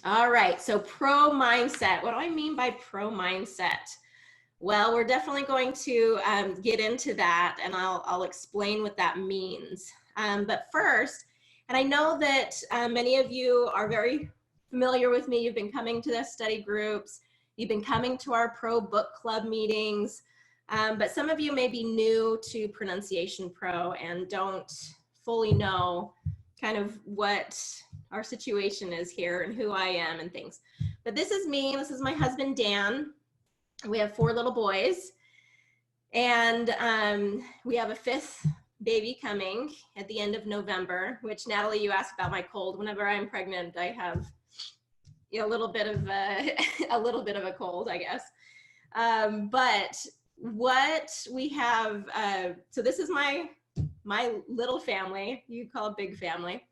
All right, so pro mindset. What do I mean by pro mindset? Well, we're definitely going to get into that, and I'll explain what that means. But first, and I know that many of you are very familiar with me. You've been coming to the study groups, you've been coming to our pro book club meetings, but some of you may be new to Pronunciation Pro and don't fully know kind of what our situation is here and who I am and things. But this is me, this is my husband, Dan. We have 4 little boys, and we have a 5th baby coming at the end of November, which Natalie, you asked about my cold. Whenever I'm pregnant, I have a little bit of a little bit of a cold, I guess. But what we have, so this is my little family. You call it big family.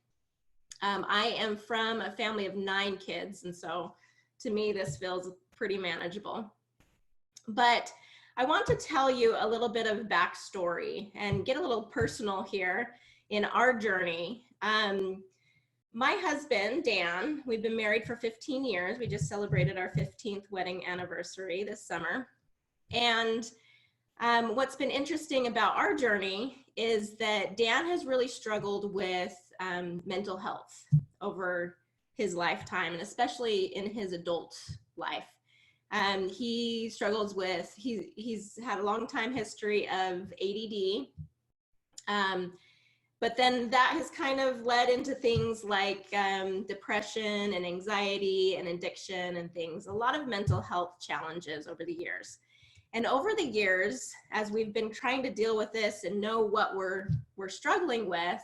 I am from a family of 9 kids, and so to me, this feels pretty manageable. But I want to tell you a little bit of backstory and get a little personal here in our journey. My husband, Dan, we've been married for 15 years. We just celebrated our 15th wedding anniversary this summer. And what's been interesting about our journey is that Dan has really struggled with mental health over his lifetime, and especially in his adult life. He struggles with, he's had a long time history of ADD. But then that has kind of led into things like depression and anxiety and addiction and things, a lot of mental health challenges over the years. And over the years, as we've been trying to deal with this and know what we're struggling with,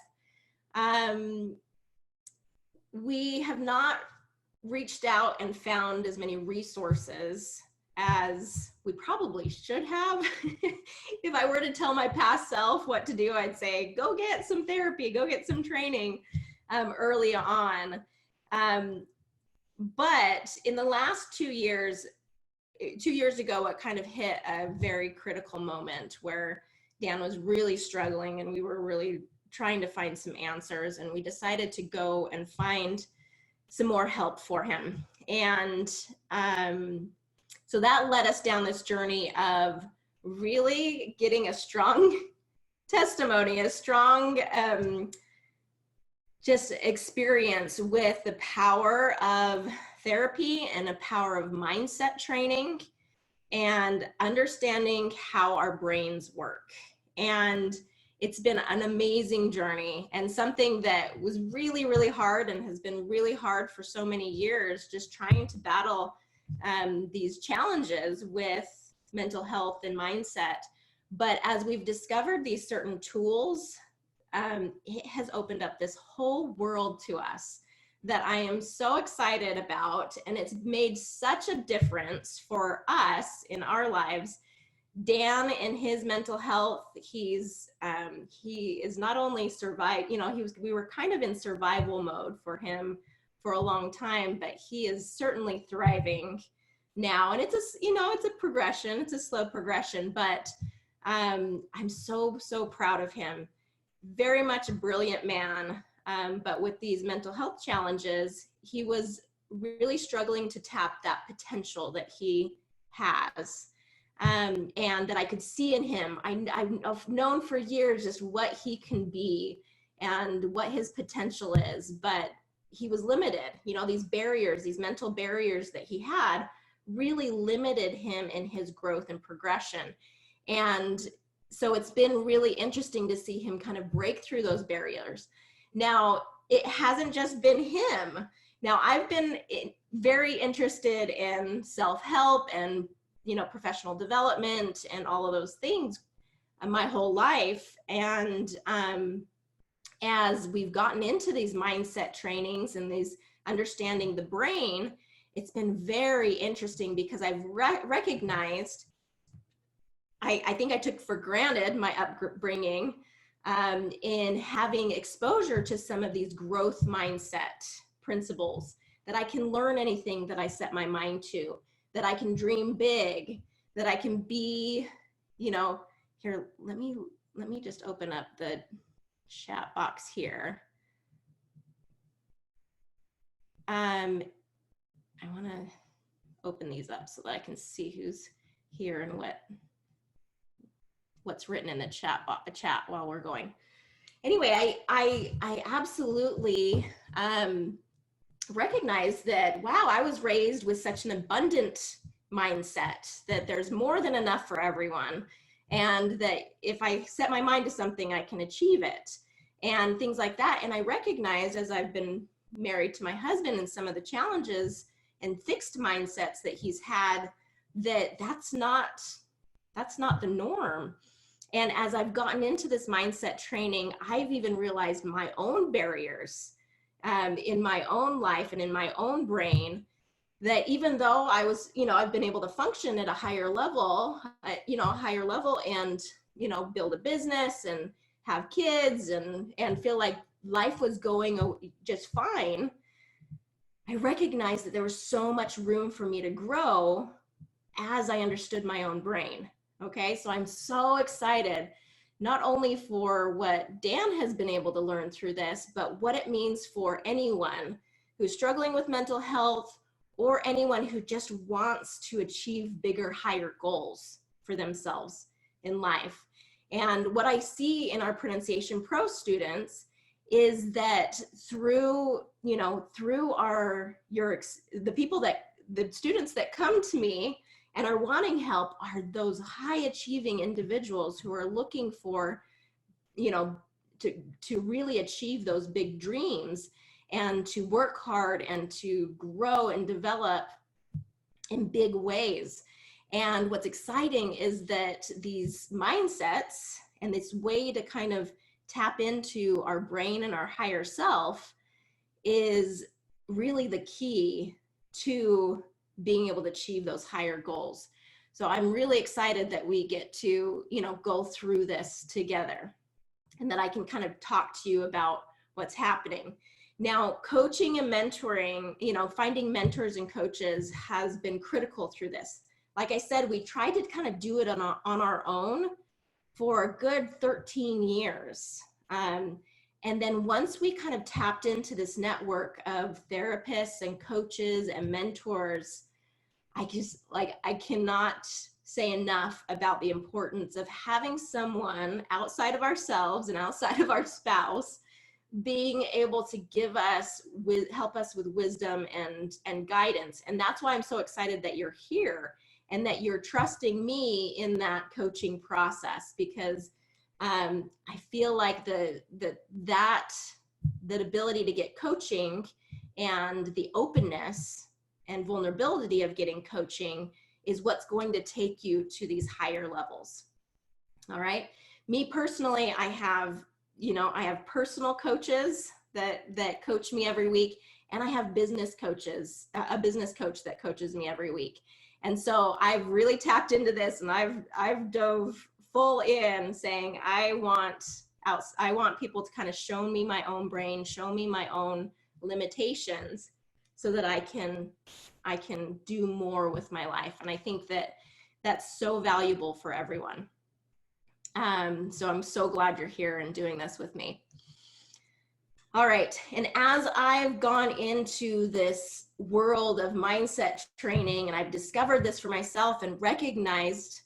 we have not reached out and found as many resources as we probably should have. If I were to tell my past self what to do, I'd say, go get some therapy, go get some training early on. But in the last 2 years, 2 years ago, it kind of hit a very critical moment where Dan was really struggling and we were really trying to find some answers, and we decided to go and find some more help for him. And so that led us down this journey of really getting a strong testimony, a strong just experience with the power of therapy and the power of mindset training and understanding how our brains work. And it's been an amazing journey and something that was really, really hard and has been really hard for so many years, just trying to battle these challenges with mental health and mindset. But as we've discovered these certain tools, it has opened up this whole world to us that I am so excited about, and it's made such a difference for us in our lives. Dan, in his mental health, he is not only survived, we were kind of in survival mode for him for a long time, but he is certainly thriving now. And it's a progression, it's a slow progression, but I'm so proud of him. Very much a brilliant man, but with these mental health challenges, he was really struggling to tap that potential that he has. And that I could see in him. I've known for years just what he can be and what his potential is, but he was limited. These barriers, these mental barriers that he had really limited him in his growth and progression. And so it's been really interesting to see him kind of break through those barriers. Now, it hasn't just been him. Now, I've been very interested in self-help and professional development and all of those things my whole life. And as we've gotten into these mindset trainings and these understanding the brain, it's been very interesting because I've recognized, I think I took for granted my upbringing in having exposure to some of these growth mindset principles, that I can learn anything that I set my mind to, that I can dream big, that I can be, here, let me just open up the chat box here. want to open these up so that I can see who's here and what's written in the chat while we're going. Anyway, I absolutely recognize that, wow, I was raised with such an abundant mindset that there's more than enough for everyone, and that if I set my mind to something, I can achieve it, and things like that. And I recognize, as I've been married to my husband, and some of the challenges and fixed mindsets that he's had, that's not the norm. And as I've gotten into this mindset training, I've even realized my own barriers in my own life and in my own brain, that even though I was, I've been able to function at a higher level, and, build a business and have kids and feel like life was going just fine, I recognized that there was so much room for me to grow as I understood my own brain. Okay, so I'm so excited, not only for what Dan has been able to learn through this, but what it means for anyone who's struggling with mental health, or anyone who just wants to achieve bigger, higher goals for themselves in life. And what I see in our Pronunciation Pro students is that through the students that come to me and are wanting help are those high achieving individuals who are looking for, to really achieve those big dreams and to work hard and to grow and develop in big ways. And what's exciting is that these mindsets and this way to kind of tap into our brain and our higher self is really the key to being able to achieve those higher goals. So I'm really excited that we get to, go through this together, and that I can kind of talk to you about what's happening. Now, coaching and mentoring, finding mentors and coaches has been critical through this. Like I said, we tried to kind of do it on our own for a good 13 years. And then once we kind of tapped into this network of therapists and coaches and mentors, I cannot say enough about the importance of having someone outside of ourselves and outside of our spouse being able to help us with wisdom and guidance. And that's why I'm so excited that you're here and that you're trusting me in that coaching process, because I feel like that ability to get coaching and the openness and vulnerability of getting coaching is what's going to take you to these higher levels. All right. Me personally, I have personal coaches that coach me every week, and I have business coaches, a business coach that coaches me every week. And so I've really tapped into this, and I've dove full in, saying I want people to kind of show me my own brain, show me my own limitations, so that I can do more with my life. And I think that that's so valuable for everyone. So I'm so glad you're here and doing this with me. All right, and as I've gone into this world of mindset training, and I've discovered this for myself and recognized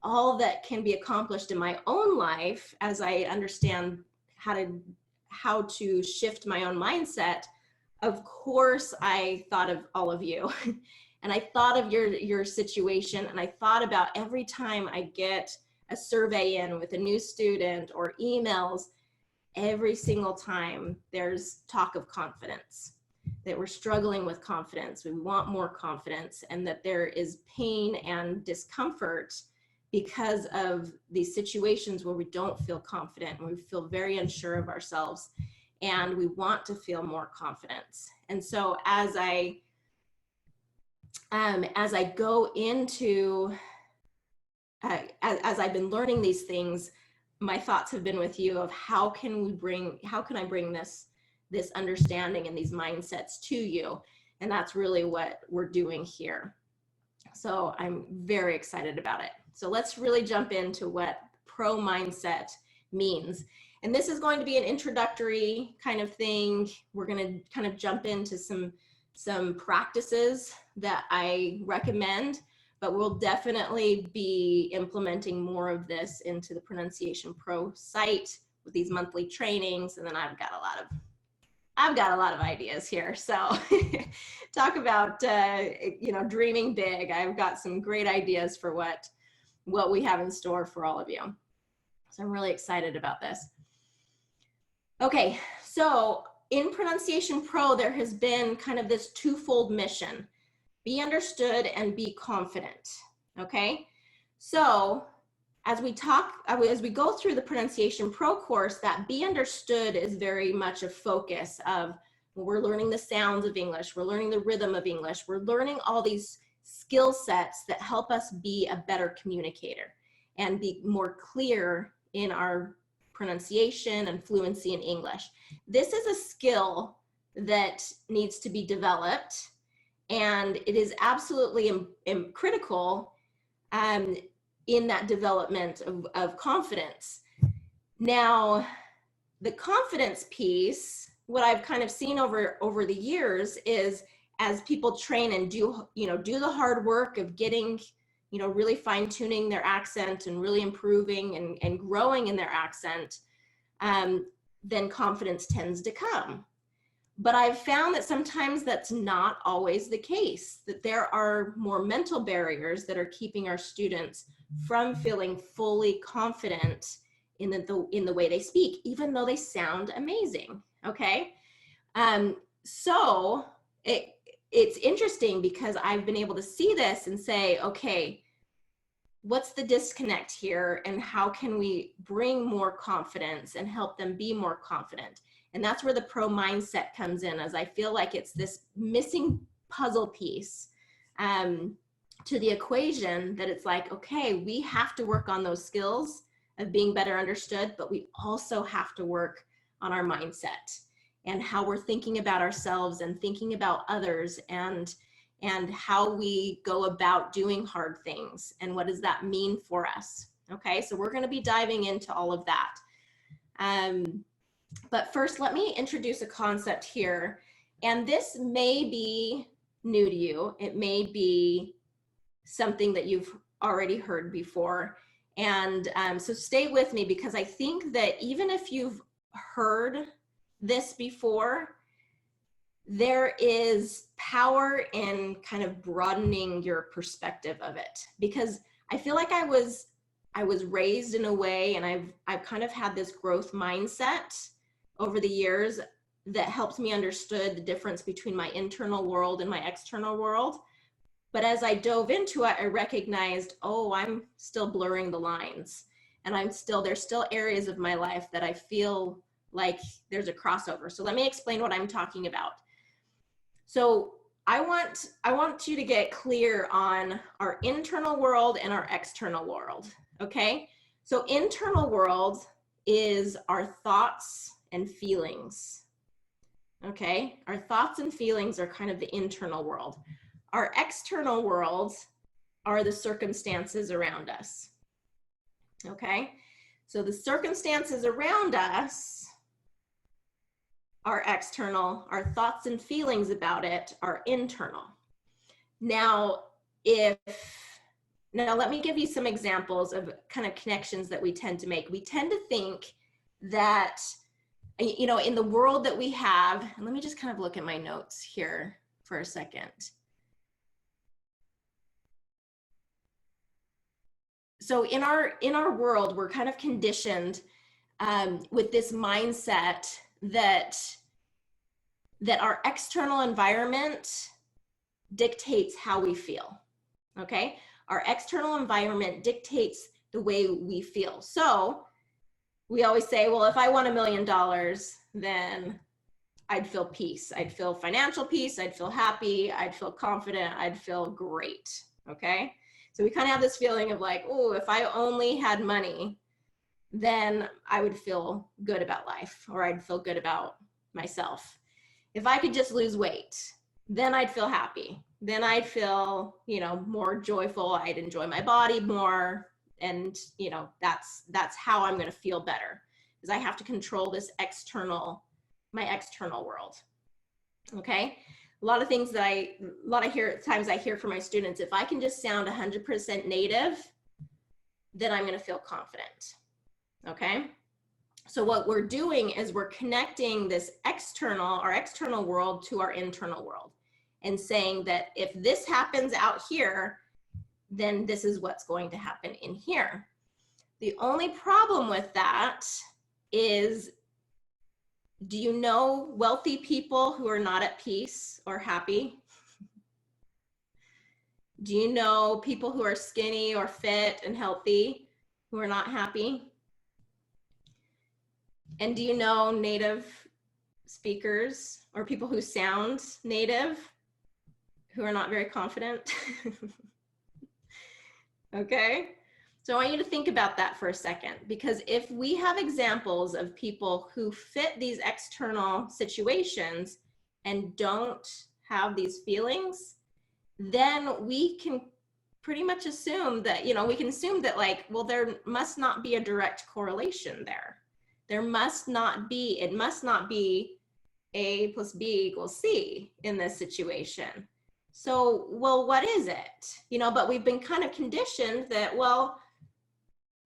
all that can be accomplished in my own life as I understand how to shift my own mindset, of course, I thought of all of you. And I thought of your situation, and I thought about every time I get a survey in with a new student or emails, every single time there's talk of confidence, that we're struggling with confidence, we want more confidence, and that there is pain and discomfort because of these situations where we don't feel confident and we feel very unsure of ourselves, and we want to feel more confidence. And so as I go into, as I've been learning these things, my thoughts have been with you of how can I bring this understanding and these mindsets to you? And that's really what we're doing here. So I'm very excited about it. So let's really jump into what pro mindset means. And this is going to be an introductory kind of thing. We're going to kind of jump into some practices that I recommend, but we'll definitely be implementing more of this into the Pronunciation Pro site with these monthly trainings. And then I've got a lot of ideas here. So talk about, dreaming big. I've got some great ideas for what we have in store for all of you. So I'm really excited about this. Okay, so in Pronunciation Pro, there has been kind of this twofold mission: be understood and be confident. Okay, so as we go through the Pronunciation Pro course, that be understood is very much a focus of, we're learning the sounds of English, we're learning the rhythm of English, we're learning all these skill sets that help us be a better communicator and be more clear in our pronunciation and fluency in English. This is a skill that needs to be developed, and it is absolutely critical in that development of confidence. Now, the confidence piece, what I've kind of seen over the years is, as people train and do the hard work of getting, really fine tuning their accent and really improving and growing in their accent, then confidence tends to come. But I've found that sometimes that's not always the case, that there are more mental barriers that are keeping our students from feeling fully confident in the way they speak, even though they sound amazing. Okay. So it's interesting because I've been able to see this and say, okay, what's the disconnect here, and how can we bring more confidence and help them be more confident? And that's where the pro mindset comes in, as I feel like it's this missing puzzle piece to the equation, that it's like, okay, we have to work on those skills of being better understood, but we also have to work on our mindset and how we're thinking about ourselves and thinking about others, and how we go about doing hard things, and what does that mean for us. Okay, so we're going to be diving into all of that. But first, let me introduce a concept here, and this may be new to you. It may be something that you've already heard before, and so stay with me, because I think that even if you've heard this before, there is power in kind of broadening your perspective of it, because I feel like I was raised in a way, and I've kind of had this growth mindset over the years that helps me understood the difference between my internal world and my external world. But as I dove into it, I recognized, oh, I'm still blurring the lines, and there's still areas of my life that I feel like there's a crossover. So let me explain what I'm talking about. So I want you to get clear on our internal world and our external world, okay? So internal world is our thoughts and feelings, okay? Our thoughts and feelings are kind of the internal world. Our external world are the circumstances around us, okay? So the circumstances around us are external, our thoughts and feelings about it are internal. Now let me give you some examples of kind of connections that we tend to make. We tend to think that, in the world that we have, and let me just kind of look at my notes here for a second. So in our world, we're kind of conditioned with this mindset that our external environment dictates how we feel, okay? Our external environment dictates the way we feel. So we always say, well, if I won $1 million, then I'd feel peace. I'd feel financial peace. I'd feel happy. I'd feel confident. I'd feel great, okay? So we kind of have this feeling of like, oh, if I only had money, then I would feel good about life, or I'd feel good about myself. If I could just lose weight, then I'd feel happy. Then I'd feel, more joyful. I'd enjoy my body more. And, that's how I'm going to feel better, because I have to control this my external world. Okay. a lot of things that times I hear from my students, if I can just sound 100% native, then I'm going to feel confident. Okay. So what we're doing is we're connecting this our external world to our internal world and saying that if this happens out here, then this is what's going to happen in here. The only problem with that is, do you know wealthy people who are not at peace or happy? Do you know people who are skinny or fit and healthy who are not happy? And do you know native speakers or people who sound native who are not very confident? Okay. So I want you to think about that for a second, because if we have examples of people who fit these external situations and don't have these feelings, then we can pretty much assume that, we can assume that like, well, there must not be a direct correlation there. There must not be, it must not be A plus B equals C in this situation. So, well, what is it? But we've been kind of conditioned that, well,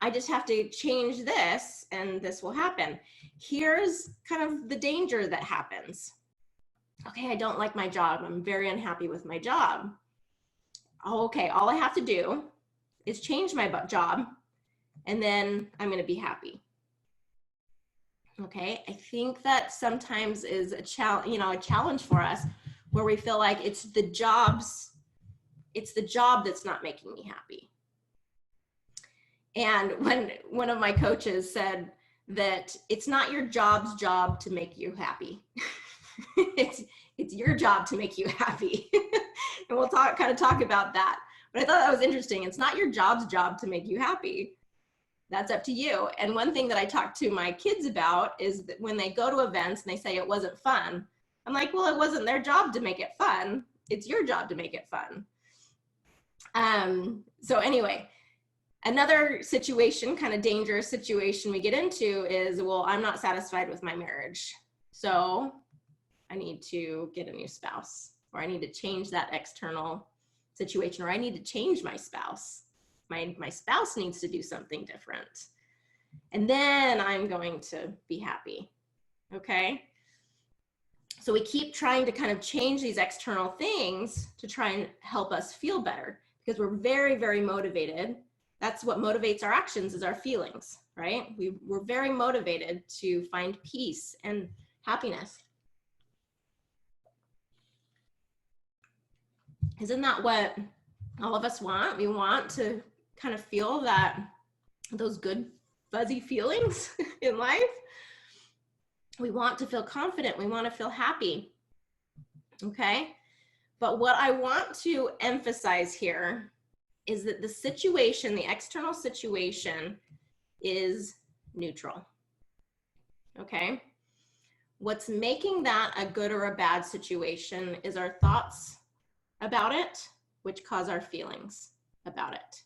I just have to change this and this will happen. Here's kind of the danger that happens. Okay, I don't like my job. I'm very unhappy with my job. Oh, okay, all I have to do is change my job and then I'm going to be happy. Okay, I think that sometimes is a challenge for us where we feel like it's the job that's not making me happy. And when one of my coaches said that it's not your job's job to make you happy. it's your job to make you happy. And we'll talk about that. But I thought that was interesting. It's not your job's job to make you happy. That's up to you. And one thing that I talk to my kids about is that when they go to events and they say it wasn't fun, I'm like, well, it wasn't their job to make it fun. It's your job to make it fun. So anyway, another situation, kind of dangerous situation we get into is, well, I'm not satisfied with my marriage. So I need to get a new spouse, or I need to change that external situation, or I need to change my spouse. My spouse needs to do something different. And then I'm going to be happy. Okay. So we keep trying to kind of change these external things to try and help us feel better, because we're very, very motivated. That's what motivates our actions, is our feelings, right? We're very motivated to find peace and happiness. Isn't that what all of us want? We want to kind of feel those good fuzzy feelings in life. We want to feel confident. We want to feel happy. Okay. But what I want to emphasize here is that the situation, the external situation, is neutral. Okay. What's making that a good or a bad situation is our thoughts about it, which cause our feelings about it.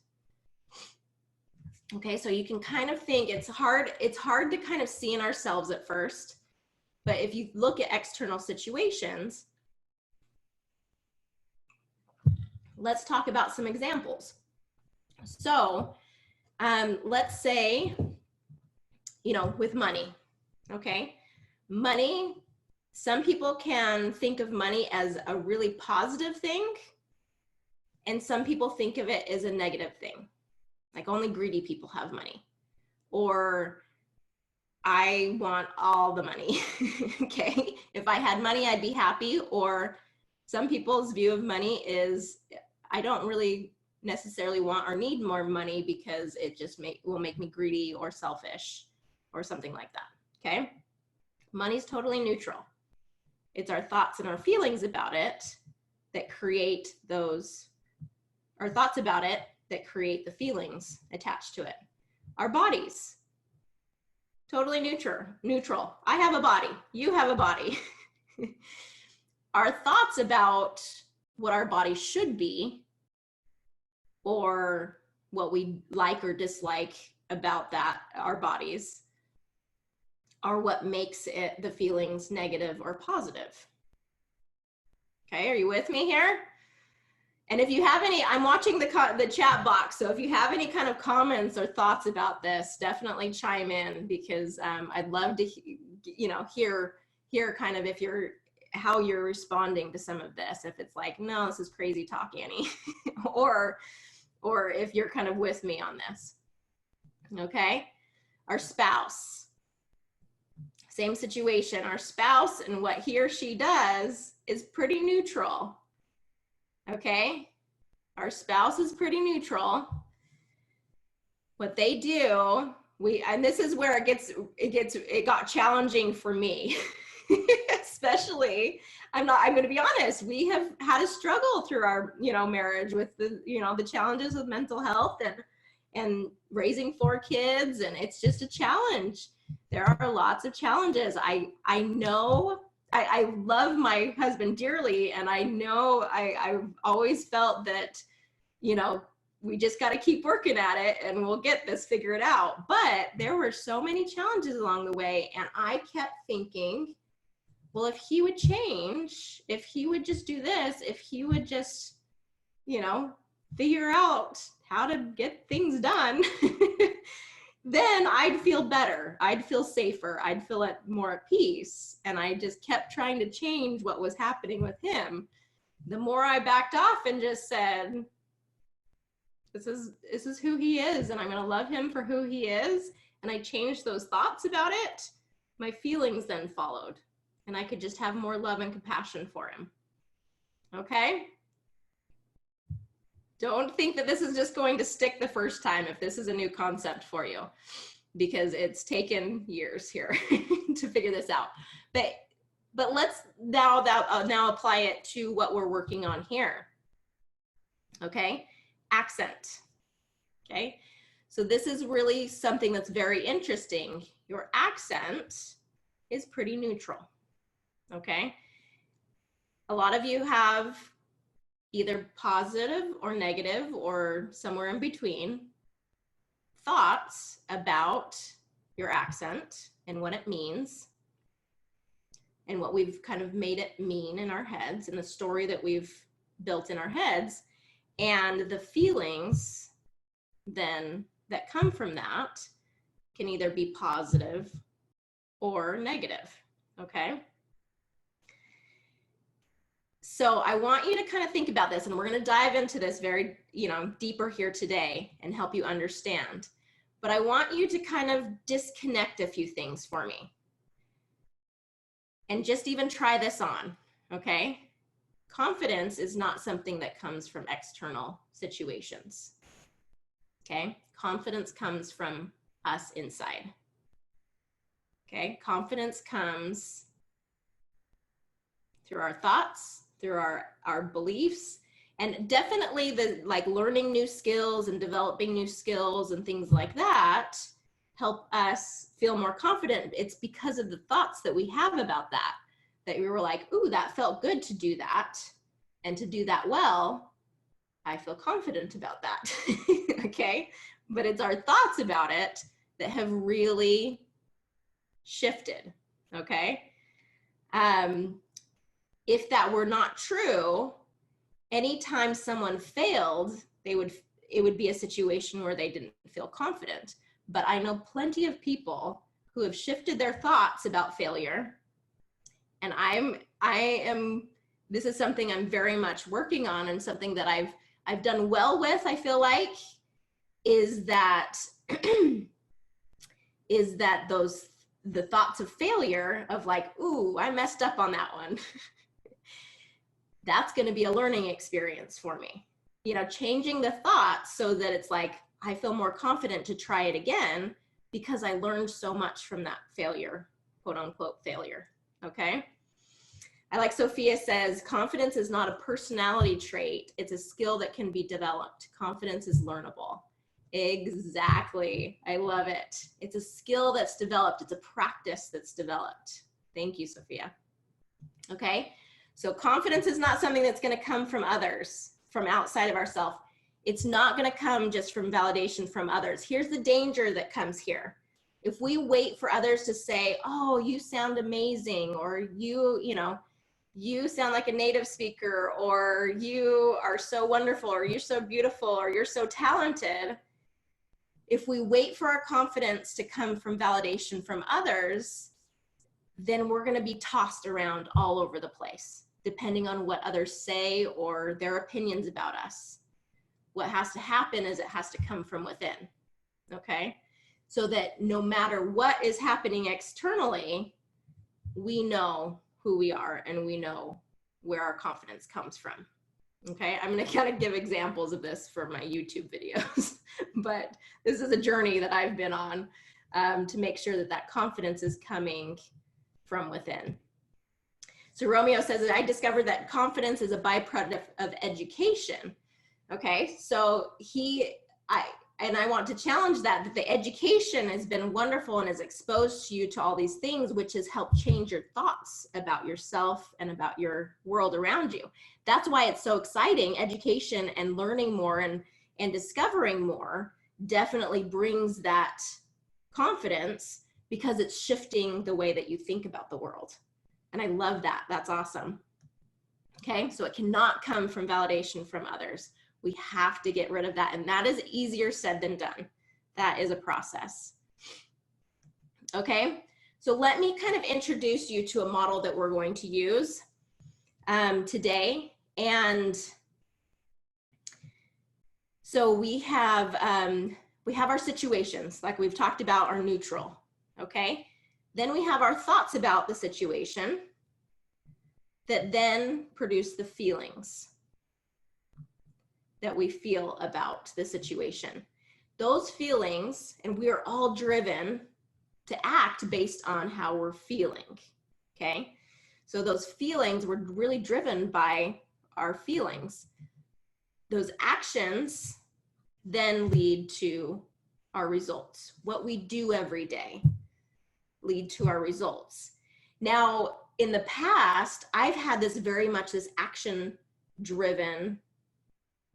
Okay, so you can kind of think it's hard to kind of see in ourselves at first, but if you look at external situations, let's talk about some examples. So let's say, with money, okay? Money, some people can think of money as a really positive thing, and some people think of it as a negative thing. Like only greedy people have money, or I want all the money. Okay, if I had money, I'd be happy. Or some people's view of money is, I don't really necessarily want or need more money because it just will make me greedy or selfish or something like that. Okay, money's totally neutral. It's our thoughts and our feelings about it that create our thoughts about it that create the feelings attached to it. Our bodies, totally neutral. I have a body, you have a body. Our thoughts about what our body should be, or what we like or dislike about our bodies, are what makes the feelings negative or positive. Okay, are you with me here? And if you have any, I'm watching the chat box, so if you have any kind of comments or thoughts about this, definitely chime in, because I'd love to, hear kind of how you're responding to some of this. If it's like, no, this is crazy talk, Annie, or if you're kind of with me on this. Okay, our spouse, same situation. Our spouse and what he or she does is pretty neutral. Okay, our spouse is pretty neutral. What they do, and this is where it got challenging for me, especially, I'm going to be honest, we have had a struggle through our, marriage with the challenges of mental health and raising 4 kids, and it's just a challenge. There are lots of challenges. I know I love my husband dearly, and I know I've always felt that, we just got to keep working at it and we'll get this figured out. But there were so many challenges along the way, and I kept thinking, well, if he would change, if he would just do this, if he would just, figure out how to get things done, then I'd feel better. I'd feel safer. I'd feel more at peace. And I just kept trying to change what was happening with him. The more I backed off and just said, this is who he is, and I'm going to love him for who he is, and I changed those thoughts about it, my feelings then followed, and I could just have more love and compassion for him. Okay? Don't think that this is just going to stick the first time if this is a new concept for you, because it's taken years here to figure this out. But let's now apply it to what we're working on here. Okay? Accent. Okay? So this is really something that's very interesting. Your accent is pretty neutral. Okay? A lot of you have either positive or negative or somewhere in between thoughts about your accent and what it means and what we've kind of made it mean in our heads and the story that we've built in our heads, and the feelings then that come from that can either be positive or negative. Okay? So I want you to kind of think about this, and we're going to dive into this very, deeper here today and help you understand. But I want you to kind of disconnect a few things for me. And just even try this on, okay? Confidence is not something that comes from external situations, okay? Confidence comes from us inside, okay? Confidence comes through our thoughts, through our beliefs, and definitely the learning new skills and developing new skills and things like that help us feel more confident. It's because of the thoughts that we have about that we were like, ooh, that felt good to do that, and to do that well, I feel confident about that. Okay? But it's our thoughts about it that have really shifted. Okay? If that were not true, anytime someone failed, it would be a situation where they didn't feel confident. But I know plenty of people who have shifted their thoughts about failure. And this is something I'm very much working on, and something that I've done well with, I feel like, is that the thoughts of failure of ooh, I messed up on that one. That's going to be a learning experience for me. Changing the thoughts so that it's I feel more confident to try it again because I learned so much from that failure, quote unquote failure. Okay. I like Sophia says, confidence is not a personality trait. It's a skill that can be developed. Confidence is learnable. Exactly. I love it. It's a skill that's developed. It's a practice that's developed. Thank you, Sophia. Okay. So confidence is not something that's going to come from others, from outside of ourselves. It's not going to come just from validation from others. Here's the danger that comes here. If we wait for others to say, oh, you sound amazing, or you know, you sound like a native speaker, or you are so wonderful, or you're so beautiful, or you're so talented. If we wait for our confidence to come from validation from others, then we're going to be tossed around all over the place, depending on what others say or their opinions about us. What has to happen is it has to come from within, okay? So that no matter what is happening externally, we know who we are and we know where our confidence comes from. Okay, I'm going to kind of give examples of this for my YouTube videos, but this is a journey that I've been on to make sure that that confidence is coming from within. So Romeo says that I discovered that confidence is a byproduct of education. Okay, so I want to challenge that the education has been wonderful and has exposed you to all these things, which has helped change your thoughts about yourself and about your world around you. That's why it's so exciting. Education and learning more and discovering more definitely brings that confidence, because it's shifting the way that you think about the world. And I love that. That's awesome. Okay, so it cannot come from validation from others. We have to get rid of that. And that is easier said than done. That is a process. Okay, so let me kind of introduce you to a model that we're going to use today. And so we have our situations, like we've talked about, are neutral. Okay, then we have our thoughts about the situation that then produce the feelings that we feel about the situation. Those feelings, and we are all driven to act based on how we're feeling, okay? So those feelings, we're really driven by our feelings. Those actions then lead to our results. What we do every day lead to our results. Now, in the past, I've had this very much this action-driven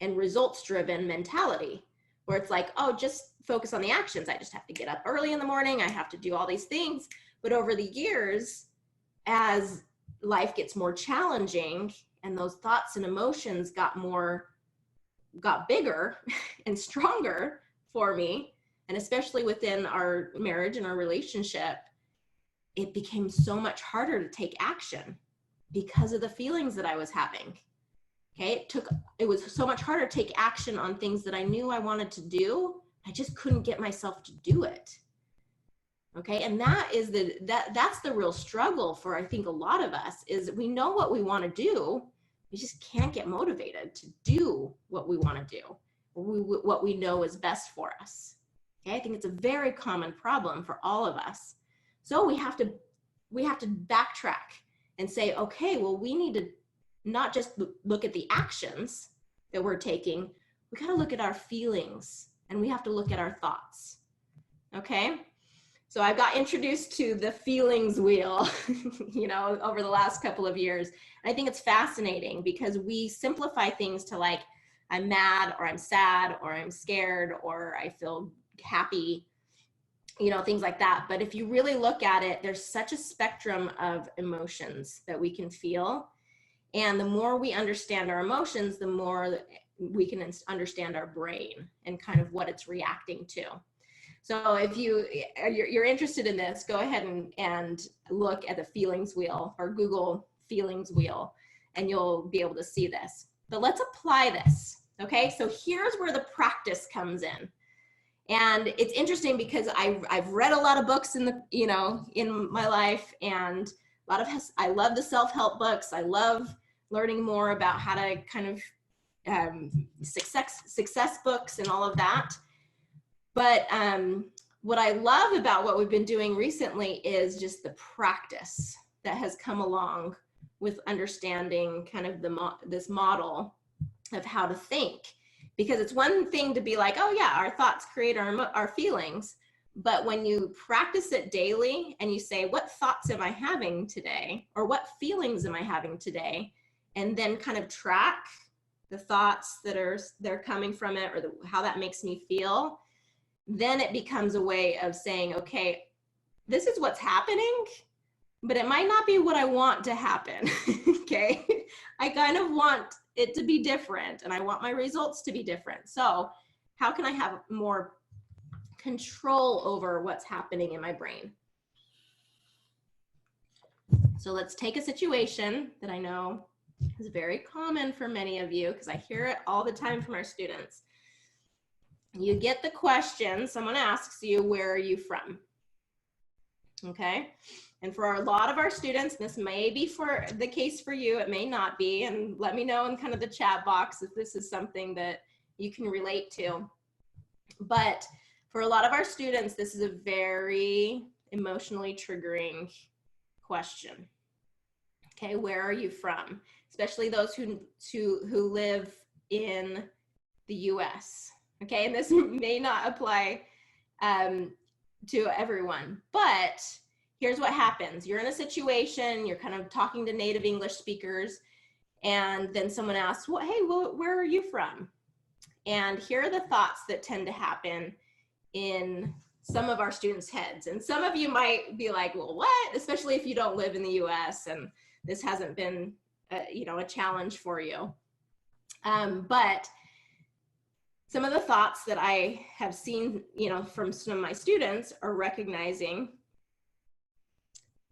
and results-driven mentality, where it's like, oh, just focus on the actions. I just have to get up early in the morning. I have to do all these things. But over the years, as life gets more challenging and those thoughts and emotions got bigger and stronger for me, and especially within our marriage and our relationship, it became so much harder to take action because of the feelings that I was having. Okay, it was so much harder to take action on things that I knew I wanted to do. I just couldn't get myself to do it. Okay, and that's the real struggle for, I think, a lot of us, is we know what we want to do. We just can't get motivated to do what we want to do, what we know is best for us. Okay, I think it's a very common problem for all of us. So we have to backtrack and say, okay, well, we need to not just look at the actions that we're taking, we got to look at our feelings, and we have to look at our thoughts. Okay, so I got introduced to the feelings wheel, over the last couple of years. And I think it's fascinating because we simplify things to, like, I'm mad, or I'm sad, or I'm scared, or I feel happy, things like that. But if you really look at it, there's such a spectrum of emotions that we can feel. And the more we understand our emotions, the more we can understand our brain and kind of what it's reacting to. So if you're interested in this, go ahead and look at the feelings wheel, or Google feelings wheel, and you'll be able to see this. But let's apply this. Okay, so here's where the practice comes in. And it's interesting because I've read a lot of books in my life, and I love the self-help books. I love learning more about how to kind of success books and all of that. But what I love about what we've been doing recently is just the practice that has come along with understanding kind of this model of how to think. Because it's one thing to be like, oh yeah, our thoughts create our feelings. But when you practice it daily and you say, what thoughts am I having today? Or what feelings am I having today? And then kind of track the thoughts they're coming from it, or how that makes me feel, then it becomes a way of saying, okay, this is what's happening, but it might not be what I want to happen. Okay. I kind of want it to be different and I want my results to be different. So how can I have more control over what's happening in my brain? So let's take a situation that I know is very common for many of you, because I hear it all the time from our students. You get the question, someone asks you, where are you from? Okay. And for a lot of our students, this may be for the case for you, it may not be. And let me know in kind of the chat box if this is something that you can relate to. But for a lot of our students, this is a very emotionally triggering question. Okay, where are you from? Especially those who live in the US. Okay, and this may not apply to everyone, but here's what happens. You're in a situation, you're kind of talking to native English speakers, and then someone asks, well, hey, where are you from? And here are the thoughts that tend to happen in some of our students' heads. And some of you might be like, well, what? Especially if you don't live in the US and this hasn't been a challenge for you. But some of the thoughts that I have seen, from some of my students are recognizing,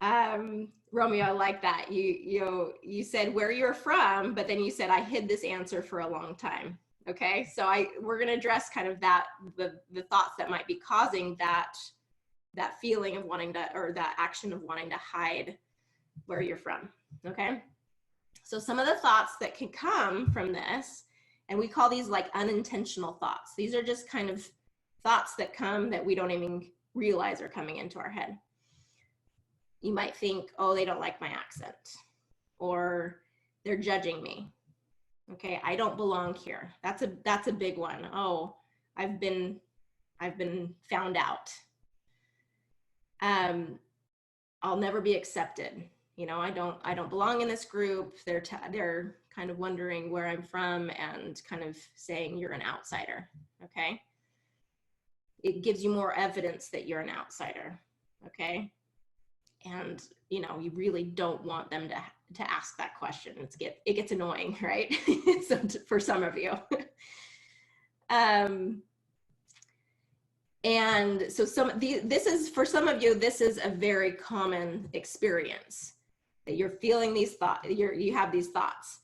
Romeo, I like that. You said where you're from, but then you said, I hid this answer for a long time. Okay, so we're going to address kind of that, the thoughts that might be causing that feeling of wanting to, or that action of wanting to hide where you're from. Okay, so some of the thoughts that can come from this, and we call these like unintentional thoughts. These are just kind of thoughts that come that we don't even realize are coming into our head. You might think, oh, they don't like my accent, or they're judging me. Okay, I don't belong here. That's a big one. Oh, I've been found out. I'll never be accepted. I don't belong in this group. They're kind of wondering where I'm from and kind of saying you're an outsider. Okay, it gives you more evidence that you're an outsider. Okay, and you really don't want them to ask that question. It gets annoying, right? So for some of you. And so this is, for some of you, this is a very common experience, that you're feeling these thoughts, you have these thoughts.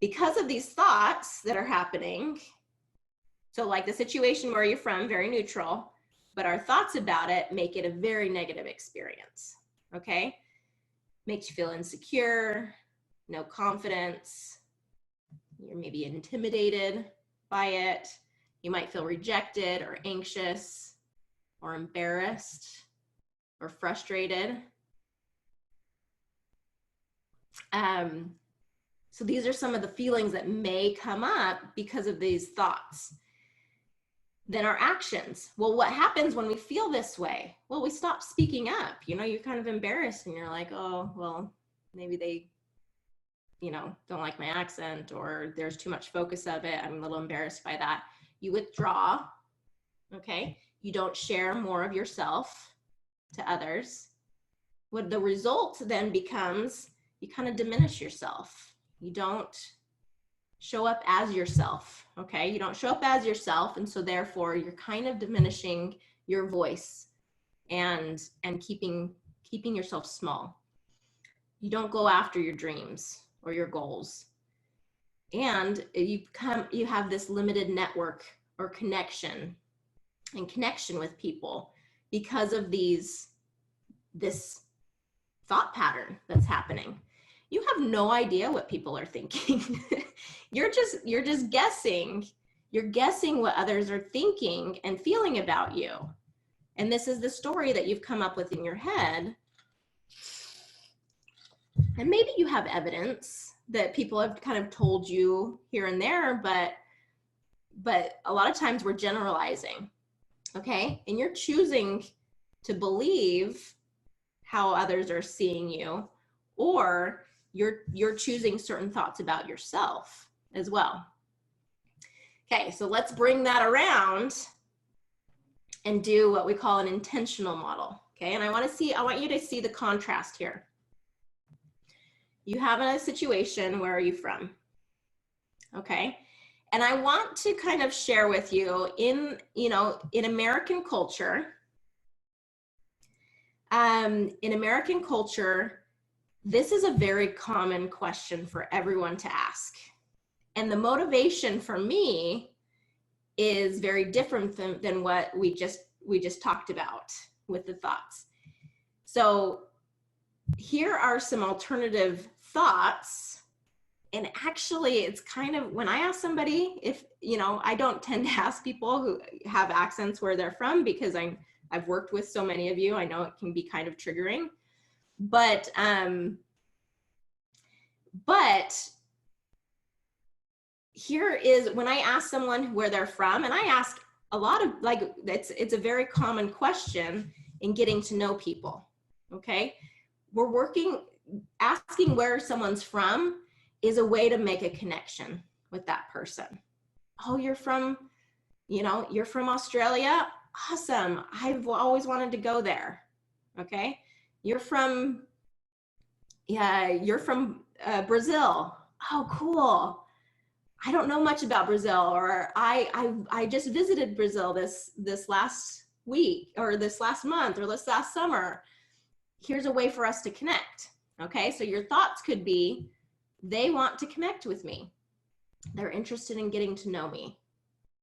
Because of these thoughts that are happening, so like the situation where you're from, very neutral, but our thoughts about it make it a very negative experience. Okay, makes you feel insecure, no confidence, you're maybe intimidated by it, you might feel rejected or anxious or embarrassed or frustrated. So these are some of the feelings that may come up because of these thoughts. Then our actions. Well, what happens when we feel this way? Well, we stop speaking up. You're kind of embarrassed and you're like, oh, well, maybe they, don't like my accent, or there's too much focus of it. I'm a little embarrassed by that. You withdraw. Okay. You don't share more of yourself to others. What the result then becomes, you kind of diminish yourself. You don't show up as yourself. Okay, you don't show up as yourself, and so therefore you're kind of diminishing your voice and keeping yourself small. You don't go after your dreams or your goals, and you have this limited network or connection with people because of this thought pattern that's happening. You have no idea what people are thinking. You're just guessing. You're guessing what others are thinking and feeling about you. And this is the story that you've come up with in your head. And maybe you have evidence that people have kind of told you here and there, but a lot of times we're generalizing. Okay? And you're choosing to believe how others are seeing you, or you're choosing certain thoughts about yourself as well. Okay, so let's bring that around and do what we call an intentional model. Okay, and I want you to see the contrast here. You have a situation, where are you from? Okay, and I want to kind of share with you in American culture, this is a very common question for everyone to ask. And the motivation for me is very different than what we just talked about with the thoughts. So here are some alternative thoughts. And actually, it's kind of, when I ask somebody, if, I don't tend to ask people who have accents where they're from, because I've worked with so many of you. I know it can be kind of triggering, but here is when I ask someone where they're from, and I ask a lot of, like, it's a very common question in getting to know people. Okay, asking where someone's from is a way to make a connection with that person. Oh, you're from Australia? Awesome. I've always wanted to go there. Okay. You're from Brazil. Oh, cool. I don't know much about Brazil, or I just visited Brazil this last week, or this last month, or this last summer. Here's a way for us to connect. Okay. So your thoughts could be, they want to connect with me. They're interested in getting to know me.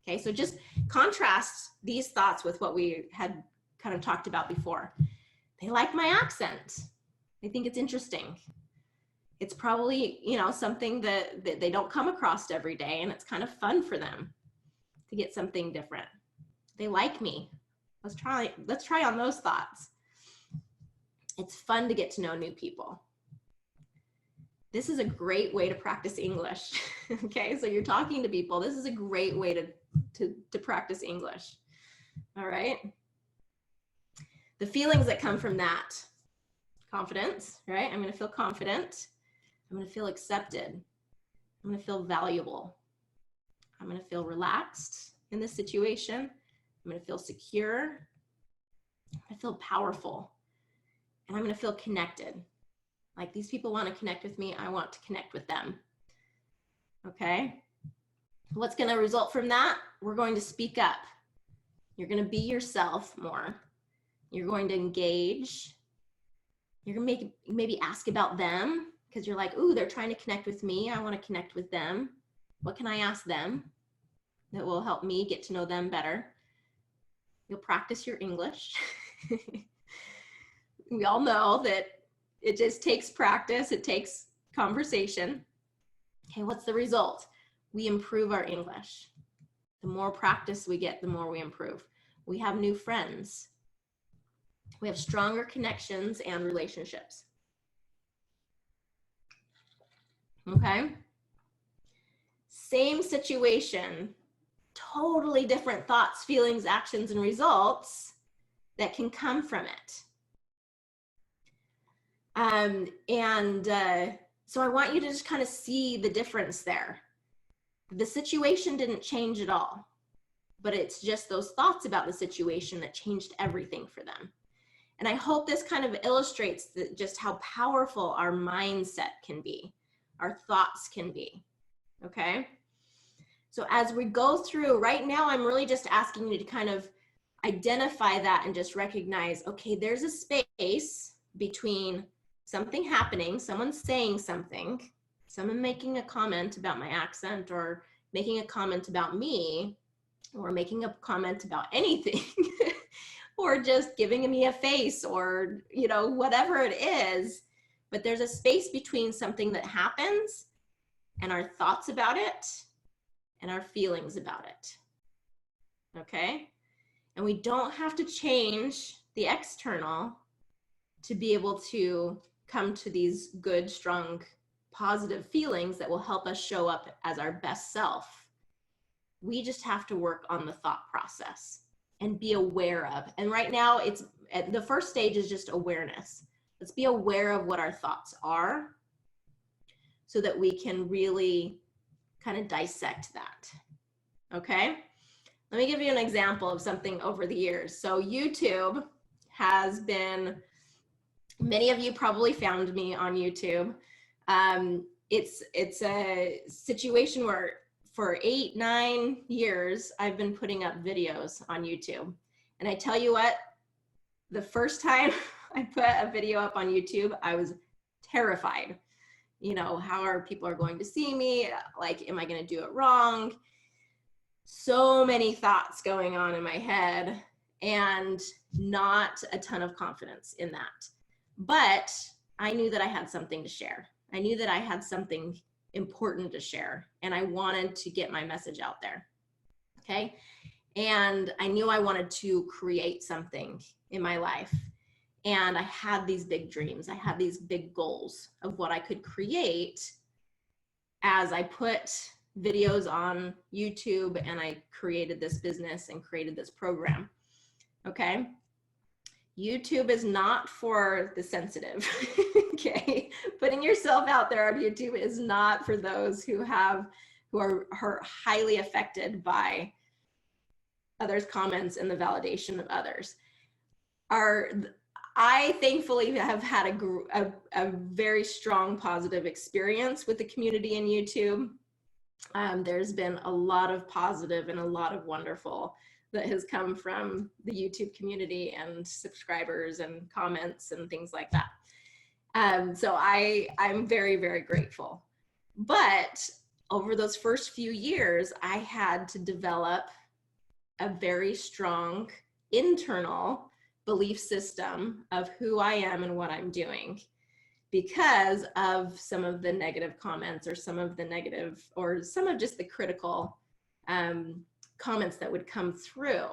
Okay, so just contrast these thoughts with what we had kind of talked about before. They like my accent. They think it's interesting. It's probably, something that they don't come across every day, and it's kind of fun for them to get something different. They like me. Let's try on those thoughts. It's fun to get to know new people. This is a great way to practice English. Okay, so you're talking to people. This is a great way to practice English. All right. The feelings that come from that: confidence, right? I'm going to feel confident. I'm going to feel accepted. I'm going to feel valuable. I'm going to feel relaxed in this situation. I'm going to feel secure. I'm going to feel powerful. And I'm going to feel connected. Like, these people want to connect with me. I want to connect with them. Okay. What's going to result from that? We're going to speak up. You're going to be yourself more. You're going to engage. You're going to maybe ask about them, because you're like, ooh, they're trying to connect with me. I want to connect with them. What can I ask them that will help me get to know them better? You'll practice your English. We all know that it just takes practice. It takes conversation. Okay, what's the result? We improve our English. The more practice we get, the more we improve. We have new friends. We have stronger connections and relationships. Okay? Same situation, totally different thoughts, feelings, actions, and results that can come from it. So I want you to just kind of see the difference there. The situation didn't change at all, but it's just those thoughts about the situation that changed everything for them. And I hope this kind of illustrates just how powerful our mindset can be, our thoughts can be, okay? So as we go through, right now, I'm really just asking you to kind of identify that and just recognize, okay, there's a space between something happening, someone saying something, someone making a comment about my accent, or making a comment about me, or making a comment about anything, or just giving me a face, or, whatever it is. But there's a space between something that happens and our thoughts about it and our feelings about it. Okay? And we don't have to change the external to be able to come to these good, strong, positive feelings that will help us show up as our best self. We just have to work on the thought process and be aware of. And right now, it's the first stage is just awareness. Let's be aware of what our thoughts are so that we can really kind of dissect that. Okay? Let me give you an example of something over the years. So YouTube has been, many of you probably found me on YouTube. It's a situation where for 8-9 years, I've been putting up videos on YouTube. And I tell you what, the first time I put a video up on YouTube, I was terrified. You know, how are people going to see me? Like, am I going to do it wrong? So many thoughts going on in my head and not a ton of confidence in that. But I knew that I had something to share. I knew that I had something important to share, and I wanted to get my message out there. Okay. And I knew I wanted to create something in my life. And I had these big dreams. I had these big goals of what I could create as I put videos on YouTube and I created this business and created this program. Okay. YouTube is not for the sensitive. Okay. Putting yourself out there on YouTube is not for those who are highly affected by others' comments and the validation of others. I thankfully have had a very strong positive experience with the community in YouTube. There's been a lot of positive and a lot of wonderful that has come from the YouTube community and subscribers and comments and things like that. So I'm very, very grateful. But over those first few years, I had to develop a very strong internal belief system of who I am and what I'm doing because of some of the negative comments or some of just the critical comments that would come through.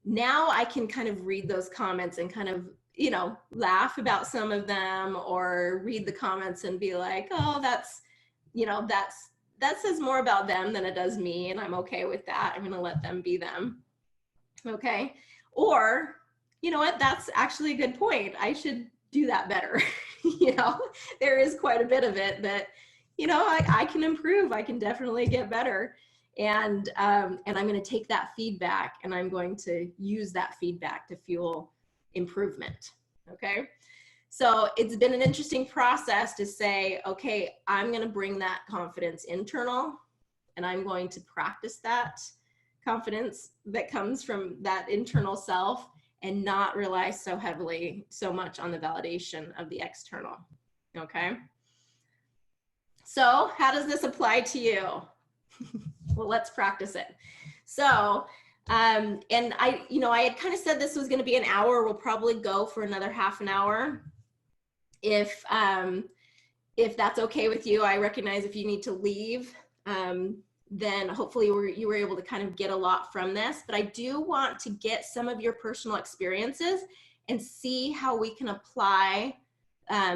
Now I can kind of read those comments and kind of, laugh about some of them or read the comments and be like, oh, that says more about them than it does me. And I'm okay with that. I'm going to let them be them. Okay. Or, you know what, that's actually a good point. I should do that better. There is quite a bit of it that, I can improve. I can definitely get better. And I'm going to take that feedback and I'm going to use that feedback to fuel improvement. Okay. So it's been an interesting process to say, okay, I'm going to bring that confidence internal and I'm going to practice that confidence that comes from that internal self and not rely so much on the validation of the external. Okay. So how does this apply to you? Well, let's practice it. So, and I had kind of said this was going to be an hour. We'll probably go for another half an hour. If that's okay with you. I recognize if you need to leave, then hopefully you were able to kind of get a lot from this, but I do want to get some of your personal experiences and see how we can apply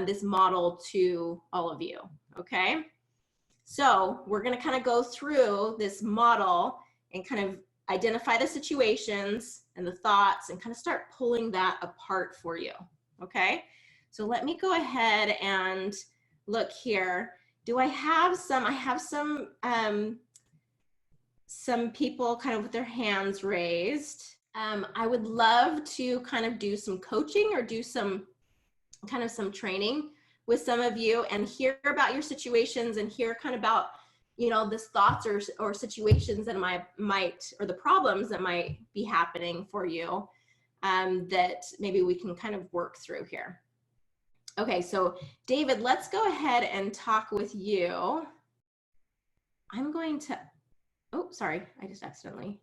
this model to all of you, okay? So we're gonna kind of go through this model and kind of identify the situations and the thoughts and kind of start pulling that apart for you, okay? So let me go ahead and look here. I have some people kind of with their hands raised. I would love to kind of do some coaching or do some training with some of you and hear about your situations and hear kind of about, this thoughts or situations that or the problems that might be happening for you that maybe we can kind of work through here. Okay, so David, let's go ahead and talk with you. I'm going to, oh, sorry, I just accidentally.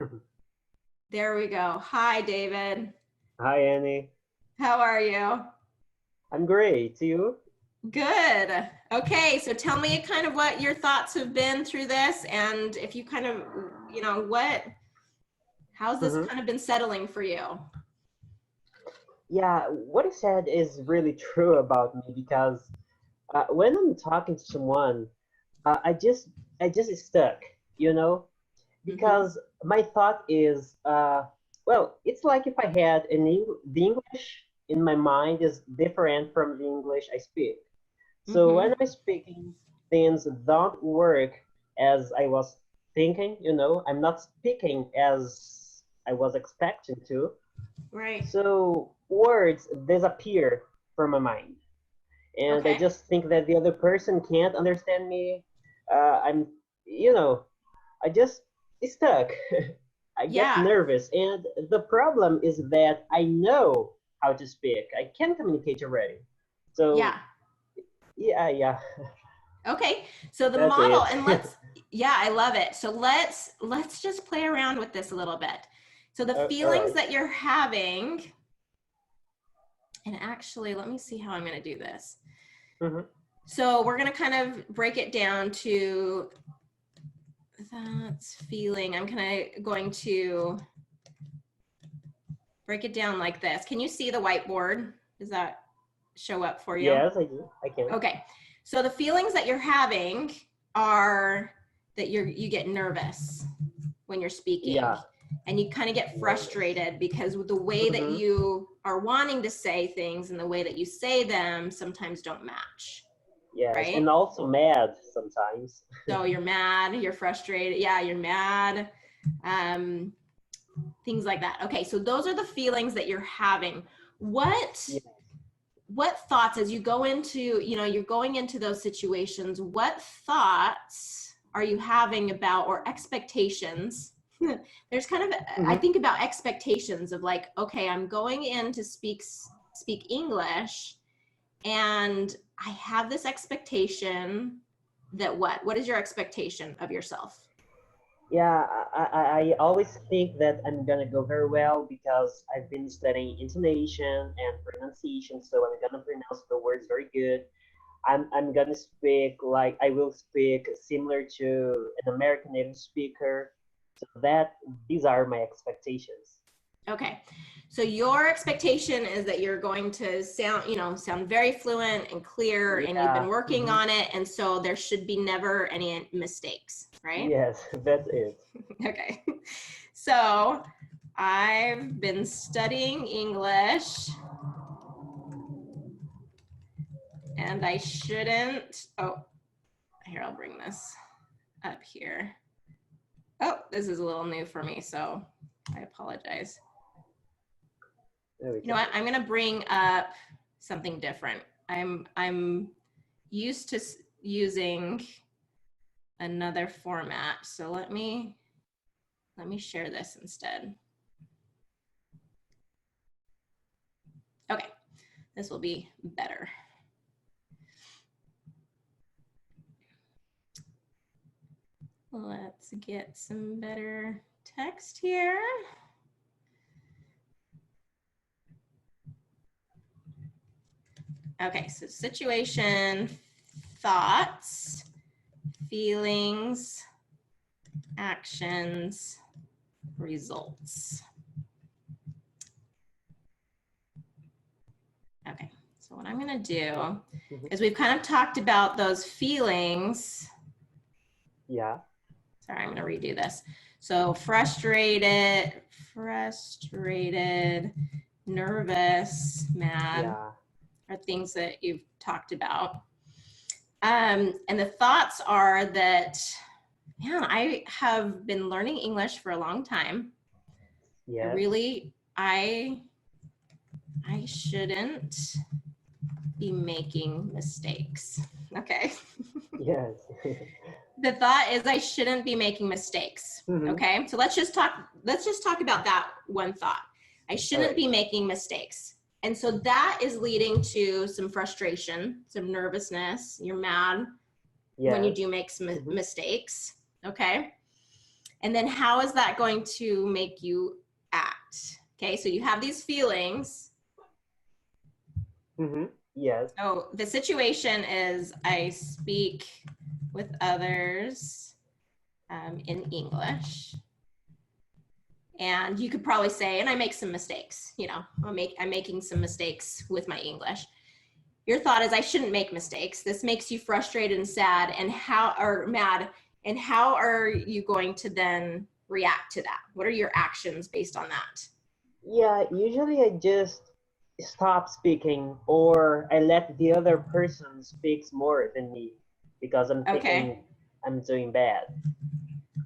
There we go. Hi, David. Hi, Annie. How are you? I'm great. You? Good. Okay, so tell me kind of what your thoughts have been through this and if you kind of, how's this kind of been settling for you? Yeah, what you said is really true about me because when I'm talking to someone, I just stuck, because my thought is, well, it's like if I had the English in my mind is different from the English I speak. So when I'm speaking, things don't work as I was thinking, I'm not speaking as I was expecting to. Right. So words disappear from my mind, and I Okay. just think that the other person can't understand me. I'm, you know, I just stuck. I get Yeah. nervous, and the problem is that I know how to speak. I can communicate already. So Yeah. yeah, yeah, Okay. So the that's model, it. and yeah, I love it. So let's just play around with this a little bit. So the All feelings right. that you're having, and actually, let me see how I'm going to do this. Mhm. So we're going to kind of break it down to that's feeling. I'm kind of going to break it down like this. Can you see the whiteboard? Does that show up for you? Yes, I do. I can. Okay. So the feelings that you're having are that you get nervous when you're speaking, Yeah. and you kind of get Nervous. frustrated because the way that Mhm. you are wanting to say things and the way that you say them sometimes don't match, Yes, right? and also mad sometimes. So you're mad, you're frustrated. Yeah, you're mad. Um, things like that. Okay, so those are the feelings that you're having. What Yeah. what thoughts as you go into, you're going into those situations, what thoughts are you having about, or expectations? There's kind of, I Mhm. think about expectations of like, okay, I'm going in to speak English, and I have this expectation that what is your expectation of yourself? Yeah, I always think that I'm gonna go very well because I've been studying intonation and pronunciation, so I'm gonna pronounce the words very good. I'm gonna speak like I will speak similar to an American native speaker. So that these are my expectations. Okay. So your expectation is that you're going to sound very fluent and clear, and you've been Yeah. working Hmm. on it, and so there should be never any mistakes, right? Yes, that's it. Okay. So I've been studying English, and I shouldn't. Oh, here, I'll bring this up here. Oh, this is a little new for me, so I apologize. There we You know go. what? I'm going to bring up something different. I'm used to using another format. So let me share this instead. Okay, this will be better. Let's get some better text here. Okay, so situation, thoughts, feelings, actions, results. Okay, so what I'm gonna do Mhm. is we've kind of talked about those feelings. Yeah. Sorry, I'm gonna redo this. So frustrated, nervous, mad Yeah. are things that you've talked about. And the thoughts are that, man, I have been learning English for a long time. I Yes. really, I shouldn't be making mistakes. Okay. Yes. The thought is I shouldn't be making mistakes. Hmm. Okay. So let's just talk about that one thought. I All shouldn't right. be making mistakes. And so that is leading to some frustration, some nervousness. You're mad when you Yes. do make some Hmm. mistakes. Okay. And then how is that going to make you act? Okay. So you have these feelings. Hmm. Yes. Oh, the situation is I speak with others in English. And you could probably say, and I make some mistakes, I'm making some mistakes with my English. Your thought is I shouldn't make mistakes. This makes you frustrated and sad or mad. And how are you going to then react to that? What are your actions based on that? Yeah, usually I just stop speaking or I let the other person speaks more than me because I'm Okay. thinking I'm doing bad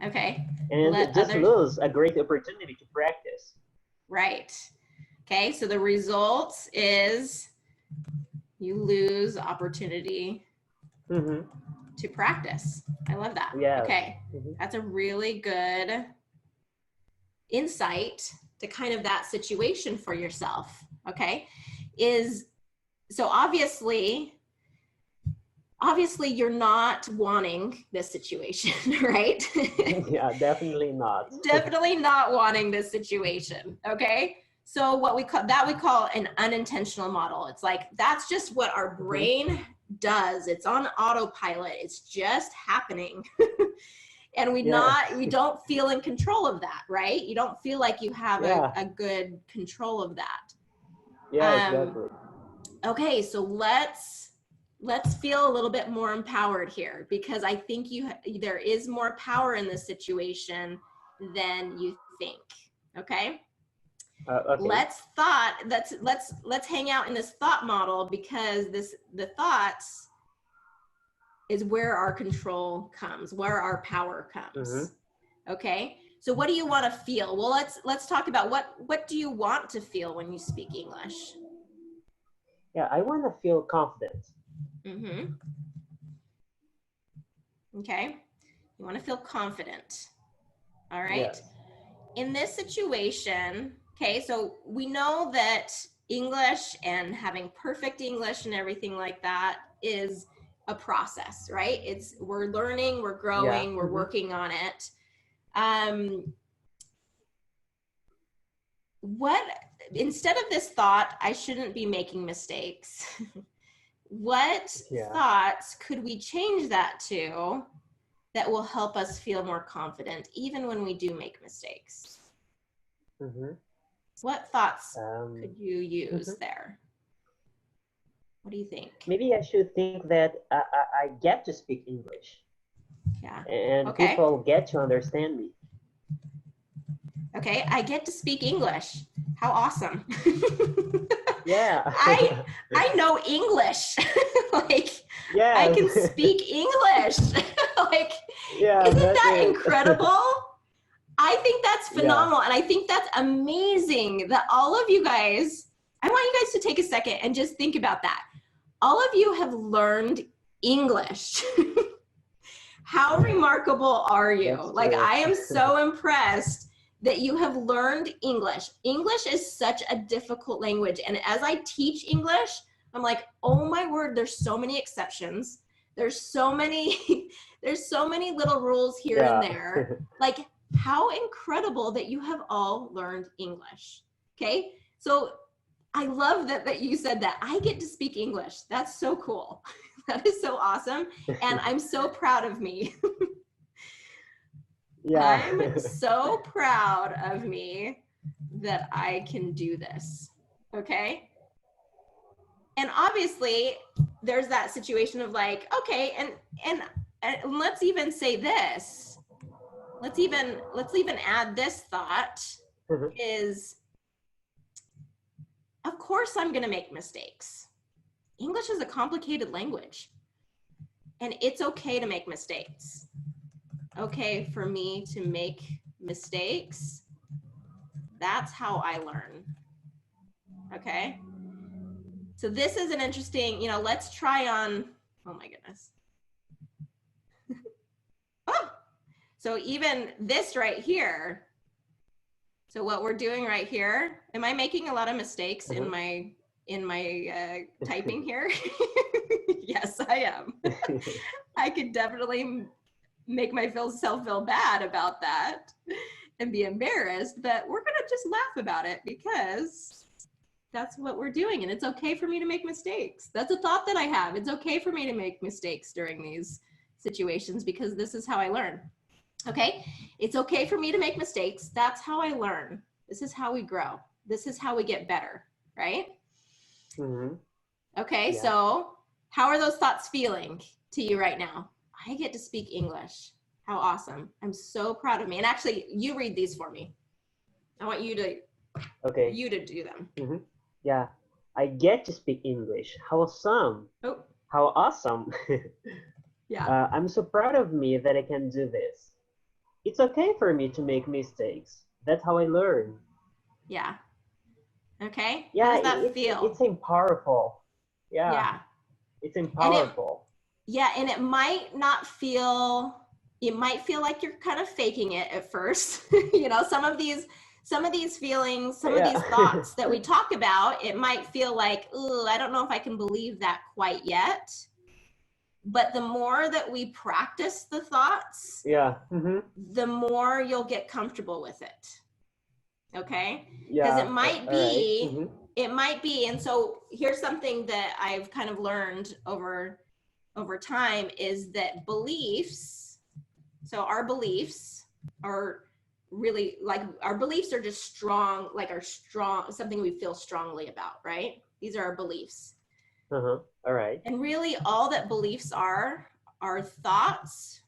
Okay. and Let just others, lose a great opportunity to practice. right. Okay, so the result is you lose opportunity Mm-hmm. to practice. I love that. Yes. Okay, Mm-hmm. that's a really good insight to kind of that situation for yourself. Okay, is so obviously you're not wanting this situation, right? Yeah, definitely not. Definitely not wanting this situation. Okay, so what we call an unintentional model. It's like that's just what our brain does. It's on autopilot. It's just happening. And we don't feel in control of that, right? You don't feel like you have a good control of that. Yeah, exactly. Okay, so let's feel a little bit more empowered here, because I think there is more power in this situation than you think. Okay. Okay. Let's hang out in this thought model, because the thoughts is where our control comes, where our power comes. Mm-hmm. Okay, so what do you want to feel? Well, let's talk about what do you want to feel when you speak English? Yeah, I want to feel confident. Mm-hmm. Okay, you want to feel confident. All right. Yes. In this situation, okay, so we know that English and having perfect English and everything like that is a process, right? We're learning, we're growing, we're working on it. Instead of this thought, I shouldn't be making mistakes, what thoughts could we change that to that will help us feel more confident even when we do make mistakes? Mm-hmm. What thoughts could you use there? What do you think? Maybe I should think that I get to speak English. Yeah. And people get to understand me. Okay, I get to speak English. How awesome. Yeah. I know English. Like, I can speak English. Like, isn't that incredible? I think that's phenomenal. And I think that's amazing that all of you guys, I want you guys to take a second and just think about that. All of you have learned English. How remarkable are you? Like, I am so impressed that you have learned English. English is such a difficult language. And as I teach English, I'm like, oh my word, there's so many exceptions. There's so many little rules here and there. Like, how incredible that you have all learned English. Okay, so I love that you said that. I get to speak English. That's so cool. That is so awesome. And I'm so proud of me. Yeah. I'm so proud of me that I can do this. Okay. And obviously there's that situation of like, okay, and let's even say this. Let's even add this thought is, of course I'm going to make mistakes. English is a complicated language, and it's okay to make mistakes. Okay for me to make mistakes. That's how I learn. Okay. So this is an interesting, let's try on, oh my goodness. Oh, so even this right here. So what we're doing right here, am I making a lot of mistakes in my typing here? Yes, I am. I could definitely make myself feel bad about that and be embarrassed, but we're gonna just laugh about it because that's what we're doing, and it's okay for me to make mistakes. That's a thought that I have. It's okay for me to make mistakes during these situations because this is how I learn. Okay, it's okay for me to make mistakes. That's how I learn. This is how we grow. This is how we get better, right? Mm-hmm. Okay, so how are those thoughts feeling to you right now? I get to speak English. How awesome. I'm so proud of me. And actually, you read these for me. I want you to do them. Mm-hmm. Yeah, I get to speak English. How awesome. Oh. How awesome. Yeah. I'm so proud of me that I can do this. It's okay for me to make mistakes. That's how I learn. Yeah. Okay, how Yeah, does that it's feel? powerful. Yeah, Yeah. it's And powerful. it might not feel, it might feel like you're kind of faking it at first. Some of these feelings, some of Yeah. these thoughts that we talk about, it might feel like, ooh, I don't know if I can believe that quite yet. But the more that we practice the thoughts, Yeah. Hmm. the more you'll get comfortable with it. Okay? Because Yeah. All right. Hmm. it might be, and so here's something that I've kind of learned over time is that beliefs, so our beliefs are really like, our beliefs are just strong, like are strong, something we feel strongly about, right? These are our beliefs. Uh-huh. All right. And really all that beliefs are thoughts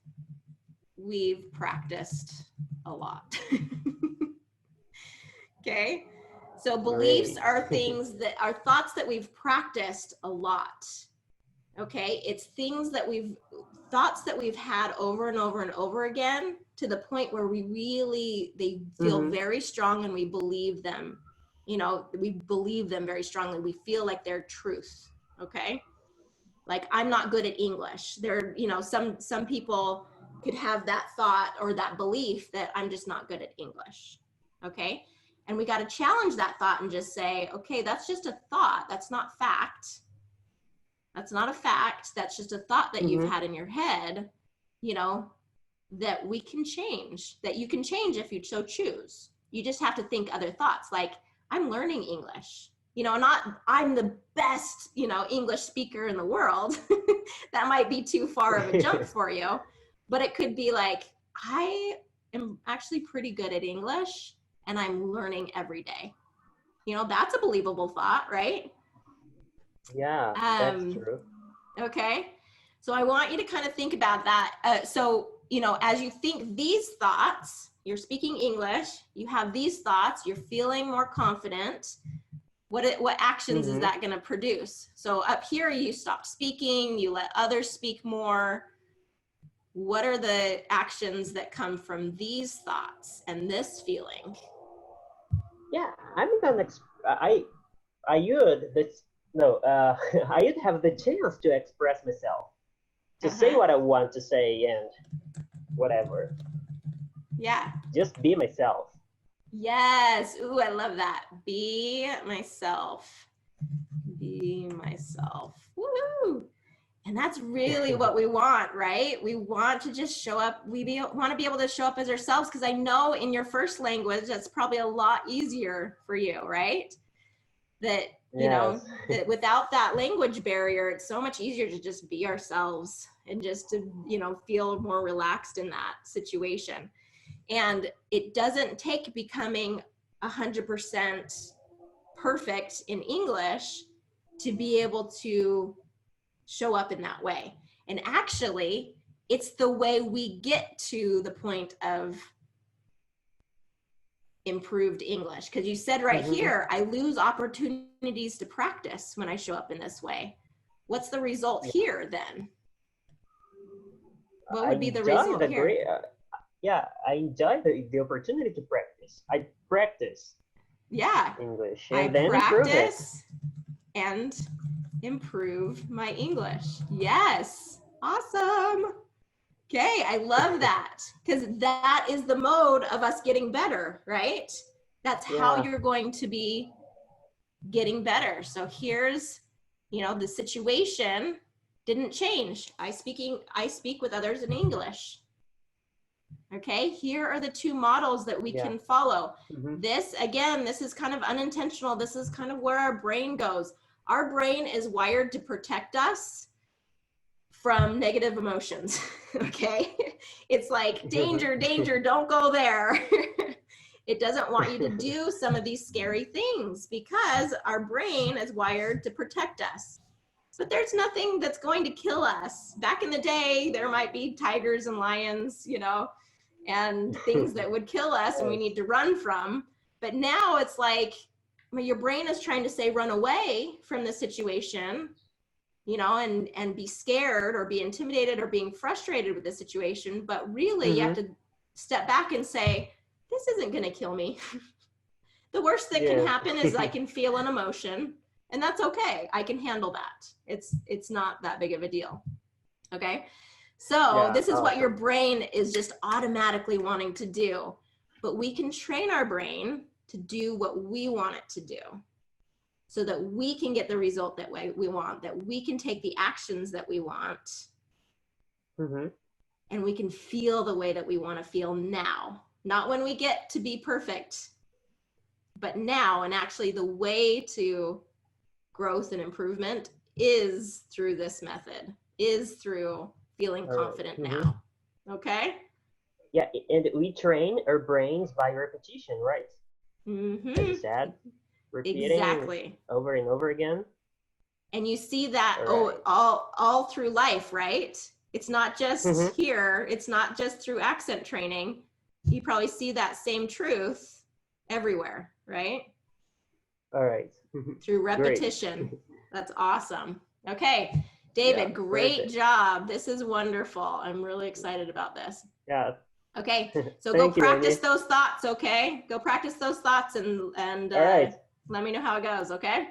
we've practiced a lot. Okay? So beliefs Great. are things that are thoughts that we've practiced a lot. Okay? It's things that thoughts that we've had over and over and over again to the point where they feel Mm-hmm. very strong and we believe them. We believe them very strongly. We feel like they're truth. Okay? Like, I'm not good at English. Some people could have that thought or that belief that I'm just not good at English. Okay? And we got to challenge that thought and just say, okay, that's just a thought. That's not fact. That's not a fact. That's just a thought that you've Mm-hmm. had in your head, you know, that we can change, that you can change if you so choose. You just have to think other thoughts like, I'm learning English, not I'm the best, English speaker in the world. That might be too far of a jump for you, but it could be like, I am actually pretty good at English and I'm learning every day. That's a believable thought, right? Yeah, that's Um, true. Okay. So I want you to kind of think about that. As you think these thoughts, you're speaking English, you have these thoughts, you're feeling more confident. What actions is Mm-hmm. that going to produce? So up here, you stop speaking, you let others speak more. What are the actions that come from these thoughts and this feeling? Yeah, I'm gonna. I would this no. I would have the chance to express myself, to say Uh-huh. what I want to say, and whatever. Yeah. Just be myself. Yes. Ooh, I love that. Be myself. Be myself. Woohoo! And that's really what we want, right? We want to just show up. Want to be able to show up as ourselves, because I know in your first language, that's probably a lot easier for you, right? That, Yes. that without that language barrier, it's so much easier to just be ourselves and just to, feel more relaxed in that situation. And it doesn't take becoming 100% perfect in English to be able to show up in that way. And actually, it's the way we get to the point of improved English. Because you said right Mm-hmm. here, I lose opportunities to practice when I show up in this way. What's the result Yeah. here then? What I would be the enjoy result the here? great. Yeah, I enjoy the opportunity to practice. I practice Yeah, English I and then improve it. practice and improve my English. Yes, awesome. Okay, I love that, because that is the mode of us getting better, right? That's how Yeah. you're going to be getting better. So here's, the situation didn't change. I speak with others in English. Okay, here are the two models that we Yeah. can follow. Mm-hmm. This is kind of unintentional. This is kind of where our brain goes. Our brain is wired to protect us from negative emotions. Okay, it's like, danger, danger, don't go there. It doesn't want you to do some of these scary things because our brain is wired to protect us. But there's nothing that's going to kill us. Back in the day, there might be tigers and lions, and things that would kill us and we Yes. need to run from. But now it's like, your brain is trying to say, run away from the situation, and be scared or be intimidated or being frustrated with the situation. But really, you have Mm-hmm. to step back and say, this isn't going to kill me. The worst that can Yeah. happen is I can feel an emotion, and that's okay. I can handle that. It's not that big of a deal. Okay. So Yeah. this is what your Awesome. brain is just automatically wanting to do. But we can train our brain to do what we want it to do so that we can get the result that way we want, that we can take the actions that we want, Mm-hmm. and we can feel the way that we want to feel now. Not when we get to be perfect, but now. And actually the way to growth and improvement is through this method, is through feeling All right. confident Mm-hmm. now. Okay? Yeah, and we train our brains by repetition, right? As you Mm-hmm. said, repeating Exactly. over and over again. And you see that All right. all through life, right? It's not just Mm-hmm. here, it's not just through accent training. You probably see that same truth everywhere, right? All right. Through Great. repetition. That's awesome. Okay, Yeah, David, great perfect. job. This is wonderful. I'm really excited about this. Yeah. Okay, so go Thank you, practice Amy. those thoughts, okay? Go practice those thoughts and All right. let me know how it goes, okay?